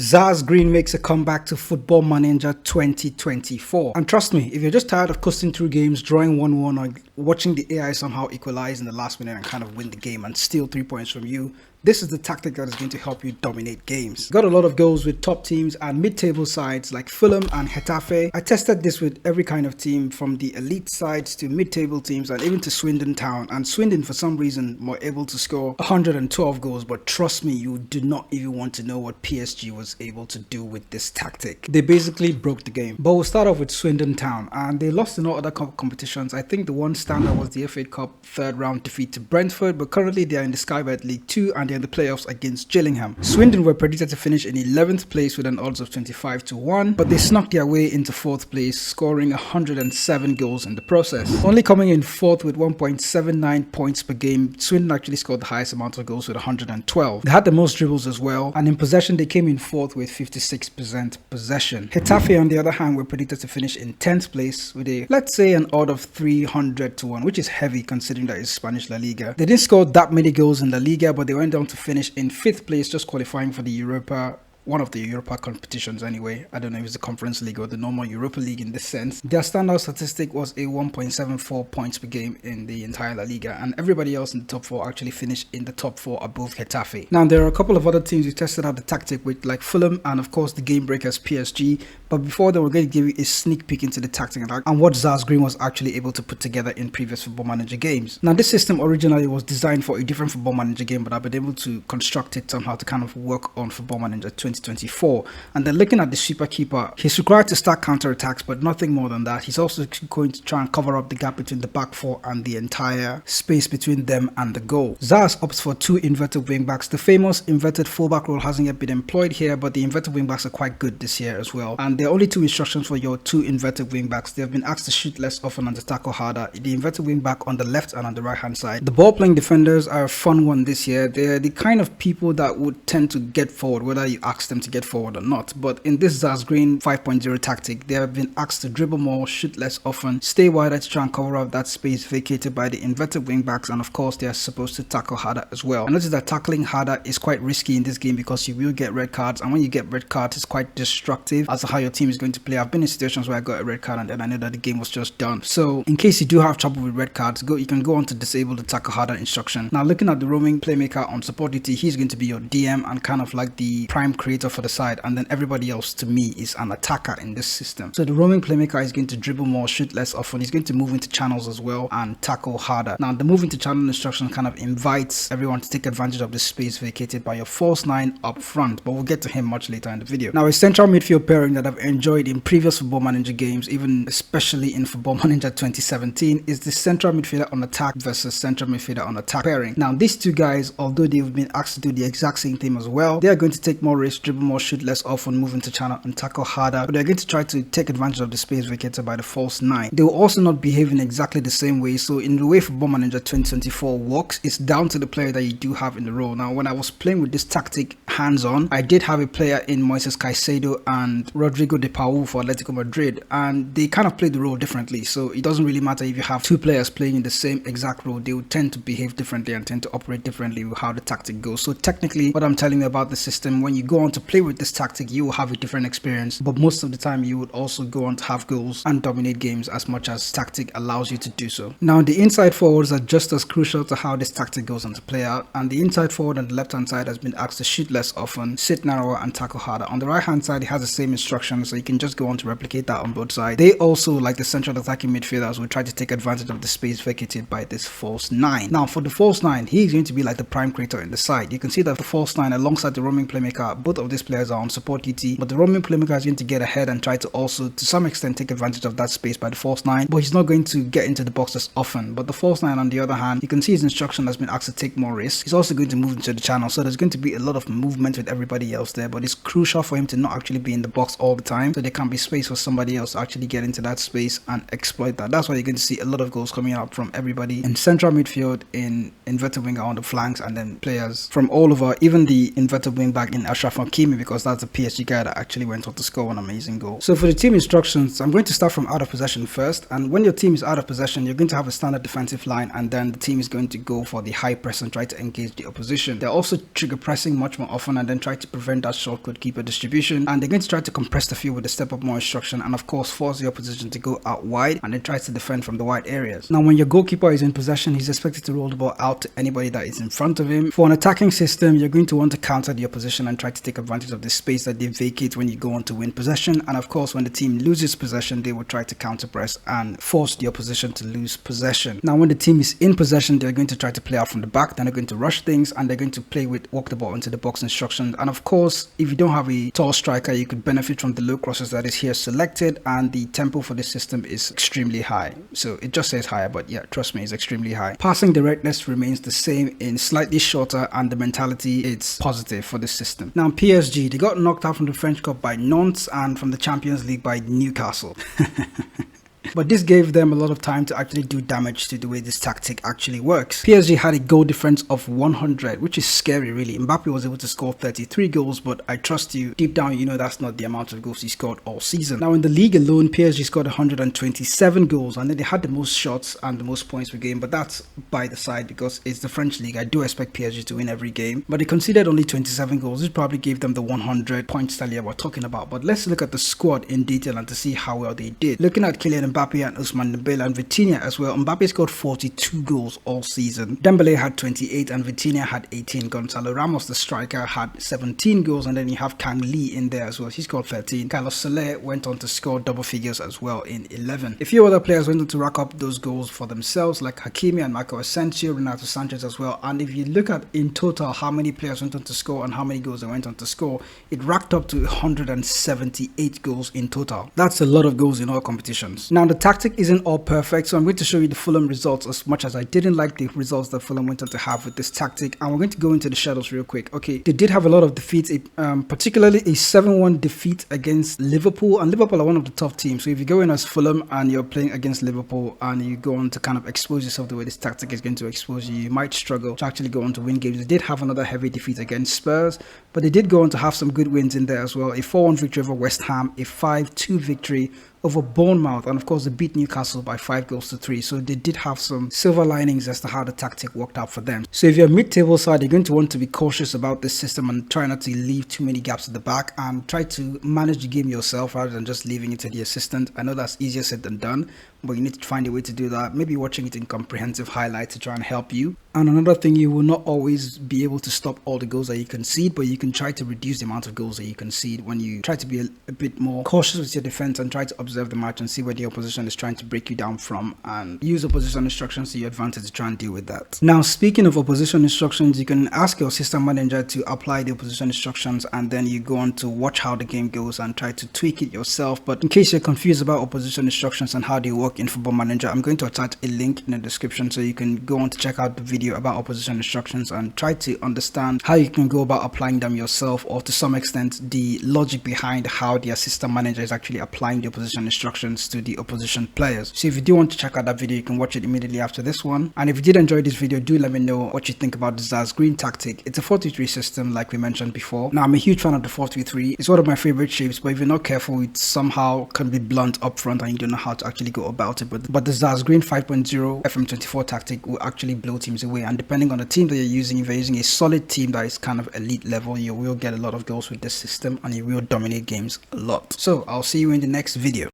ZaZ Green makes a comeback to Football Manager 2024. And trust me, if you're just tired of coasting through games, drawing 1-1 or watching the AI somehow equalize in the last minute and kind of win the game and steal 3 points from you, this is the tactic that is going to help you dominate games. Got a lot of goals with top teams and mid-table sides like Fulham and Getafe. I tested this with every kind of team, from the elite sides to mid-table teams and even to Swindon Town. And Swindon, for some reason, were able to score 112 goals. But trust me, you do not even want to know what PSG was able to do with this tactic. They basically broke the game. But we'll start off with Swindon Town, and they lost in all other competitions. I think the one standout was the FA Cup third round defeat to Brentford, but currently they are in the Sky Bet League 2 and they're in the playoffs against Gillingham. Swindon were predicted to finish in 11th place with an odds of 25-1, but they snuck their way into 4th place, scoring 107 goals in the process. Only coming in 4th with 1.79 points per game, Swindon actually scored the highest amount of goals with 112. They had the most dribbles as well, and in possession they came in 4th with 56% possession. Getafe, on the other hand, were predicted to finish in 10th place with a, let's say, an odd of 300-1, which is heavy considering that it's Spanish La Liga. They didn't score that many goals in La Liga, but they went down to finish in 5th place, just qualifying for the one of the Europa competitions anyway. I don't know if it's the Conference League or the normal Europa League in this sense. Their standout statistic was a 1.74 points per game in the entire La Liga, and everybody else in the top 4 actually finished in the top 4 above Getafe. Now, there are a couple of other teams who tested out the tactic with, like Fulham and of course the game breakers PSG, but before that, we're going to give you a sneak peek into the tactic and what ZaZ Green was actually able to put together in previous Football Manager games. Now, this system originally was designed for a different Football Manager game, but I've been able to construct it somehow to kind of work on Football Manager 2024. And then looking at the sweeper keeper, he's required to start counter-attacks, but nothing more than that. He's also going to try and cover up the gap between the back 4 and the entire space between them and the goal. ZaZ opts for 2 inverted wing-backs. The famous inverted fullback role hasn't yet been employed here, but the inverted wing-backs are quite good this year as well. And there are only 2 instructions for your 2 inverted wing-backs. They have been asked to shoot less often and to tackle harder. The inverted wing-back on the left and on the right-hand side. The ball-playing defenders are a fun one this year. They're the kind of people that would tend to get forward, whether you ask them to get forward or not. But in this ZaZ Green 5.0 tactic, they have been asked to dribble more, shoot less often, stay wider to try and cover up that space vacated by the inverted wing-backs, and of course they are supposed to tackle harder as well. I noticed that tackling harder is quite risky in this game because you will get red cards, and when you get red cards, it's quite destructive as to how your team is going to play. I've been in situations where I got a red card and then I know that the game was just done. So in case you do have trouble with red cards, you can go on to disable the tackle harder instruction. Now, looking at the roaming playmaker on support duty, he's going to be your DM and kind of like the prime creator for the side, and then everybody else to me is an attacker in this system. So the roaming playmaker is going to dribble more, shoot less often. He's going to move into channels as well and tackle harder. Now, the move into channel instruction kind of invites everyone to take advantage of the space vacated by your false 9 up front, but we'll get to him much later in the video. Now, a central midfield pairing that I've enjoyed in previous Football Manager games, even especially in Football Manager 2017, is the central midfielder on attack versus central midfielder on attack pairing. Now, these two guys, although they've been asked to do the exact same thing as well, they are going to take more risks, dribble more, shoot less often, move into channel and tackle harder, but they're going to try to take advantage of the space vacated by the false 9. They will also not behave in exactly the same way. So in the way Football Manager 2024 works, it's down to the player that you do have in the role. Now, when I was playing with this tactic hands-on, I did have a player in Moises Caicedo and Rodrigo de Paul for Atletico Madrid, and they kind of play the role differently. So it doesn't really matter if you have 2 players playing in the same exact role. They will tend to behave differently and tend to operate differently with how the tactic goes. So technically, what I'm telling you about the system, when you go on to play with this tactic, you will have a different experience, but most of the time you would also go on to have goals and dominate games as much as tactic allows you to do so. Now, the inside forwards are just as crucial to how this tactic goes on to play out, and the inside forward on the left hand side has been asked to shoot less often, sit narrower and tackle harder. On the right hand side, it has the same instructions, so you can just go on to replicate that on both sides. They also, like the central attacking midfielders, will try to take advantage of the space vacated by this false 9. Now, for the false 9, he's going to be like the prime creator in the side. You can see that the false 9 alongside the roaming playmaker, both of these players are on support duty, but the roaming playmaker is going to get ahead and try to also to some extent take advantage of that space by the false 9, but he's not going to get into the box as often. But the false 9, on the other hand, you can see his instruction has been asked to take more risks. He's also going to move into the channel, so there's going to be a lot of movement with everybody else there, but it's crucial for him to not actually be in the box all the time, so there can be space for somebody else to actually get into that space and exploit that. That's why you're going to see a lot of goals coming out from everybody in central midfield, in inverted winger on the flanks, and then players from all over, even the inverted wing back in Ashraf Hakimi, because that's the PSG guy that actually went on to score an amazing goal. So for the team instructions, I'm going to start from out of possession first. And when your team is out of possession, you're going to have a standard defensive line, and then the team is going to go for the high press and try to engage the opposition. They're also trigger pressing much more often and then try to prevent that short keeper distribution. And they're going to try to compress the field with a step up more instruction, and of course force the opposition to go out wide and then try to defend from the wide areas. Now when your goalkeeper is in possession, he's expected to roll the ball out to anybody that is in front of him. For an attacking system, you're going to want to counter the opposition and try to take advantage of the space that they vacate when you go on to win possession. And of course when the team loses possession, they will try to counter press and force the opposition to lose possession. Now when the team is in possession, they're going to try to play out from the back, then they're going to rush things, and they're going to play with walk the ball into the box instructions. And of course, if you don't have a tall striker, you could benefit from the low crosses that is here selected, and the tempo for this system is extremely high. So it just says higher, but yeah, trust me, it's extremely high. Passing directness remains the same in slightly shorter, and the mentality is positive for this system. Now PSG, they got knocked out from the French Cup by Nantes and from the Champions League by Newcastle. But this gave them a lot of time to actually do damage to the way this tactic actually works. PSG had a goal difference of 100, which is scary really. Mbappe was able to score 33 goals, but I trust you, deep down you know that's not the amount of goals he scored all season. Now in the league alone, PSG scored 127 goals, and then they had the most shots and the most points per game, but that's by the side because it's the French league. I do expect PSG to win every game, but they conceded only 27 goals. This probably gave them the 100 points tally we're talking about. But let's look at the squad in detail and to see how well they did. Looking at Kylian Mbappe and Ousmane Dembele and Vitinha as well, Mbappe scored 42 goals all season. Dembele had 28 and Vitinha had 18. Gonzalo Ramos, the striker, had 17 goals, and then you have Kang Lee in there as well. He scored 13. Carlos Soler went on to score double figures as well in 11. A few other players went on to rack up those goals for themselves, like Hakimi and Marco Asensio, Renato Sanchez as well. And if you look at in total how many players went on to score and how many goals they went on to score, it racked up to 178 goals in total. That's a lot of goals in all competitions. Now the tactic isn't all perfect, so I'm going to show you the Fulham results, as much as I didn't like the results that Fulham went on to have with this tactic, and we're going to go into the shadows real quick. Okay, they did have a lot of defeats, particularly a 7-1 defeat against Liverpool, and Liverpool are one of the tough teams. So if you go in as Fulham and you're playing against Liverpool and you go on to kind of expose yourself the way this tactic is going to expose you, you might struggle to actually go on to win games. They did have another heavy defeat against Spurs, but they did go on to have some good wins in there as well. A 4-1 victory over West Ham, a 5-2 victory over Bournemouth, and of course they beat Newcastle by 5-3. So they did have some silver linings as to how the tactic worked out for them. So if you're a mid-table side, you're going to want to be cautious about this system and try not to leave too many gaps at the back, and try to manage the game yourself rather than just leaving it to the assistant. I know that's easier said than done, but you need to find a way to do that. Maybe watching it in comprehensive highlights to try and help you. And another thing, you will not always be able to stop all the goals that you concede, but you can try to reduce the amount of goals that you concede when you try to be a bit more cautious with your defense and try to observe the match and see where the opposition is trying to break you down from, and use opposition instructions to your advantage to try and deal with that. Now speaking of opposition instructions, you can ask your system manager to apply the opposition instructions, and then you go on to watch how the game goes and try to tweak it yourself. But in case you're confused about opposition instructions and how they work in Football Manager, I'm going to attach a link in the description so you can go on to check out the video about opposition instructions and try to understand how you can go about applying them yourself, or to some extent the logic behind how the assistant manager is actually applying the opposition instructions to the opposition players. So if you do want to check out that video, you can watch it immediately after this one. And if you did enjoy this video, do let me know what you think about the ZaZ Green tactic. It's a 4-3 system like we mentioned before. Now I'm a huge fan of the 4-3. It's one of my favorite shapes, but if you're not careful, it somehow can be blunt up front and you don't know how to actually go about it. But the ZaZ Green 5.0 FM24 tactic will actually blow teams away, and depending on the team that you're using, if you're using a solid team that is kind of elite level, you will get a lot of goals with this system and you will dominate games a lot. So I'll see you in the next video.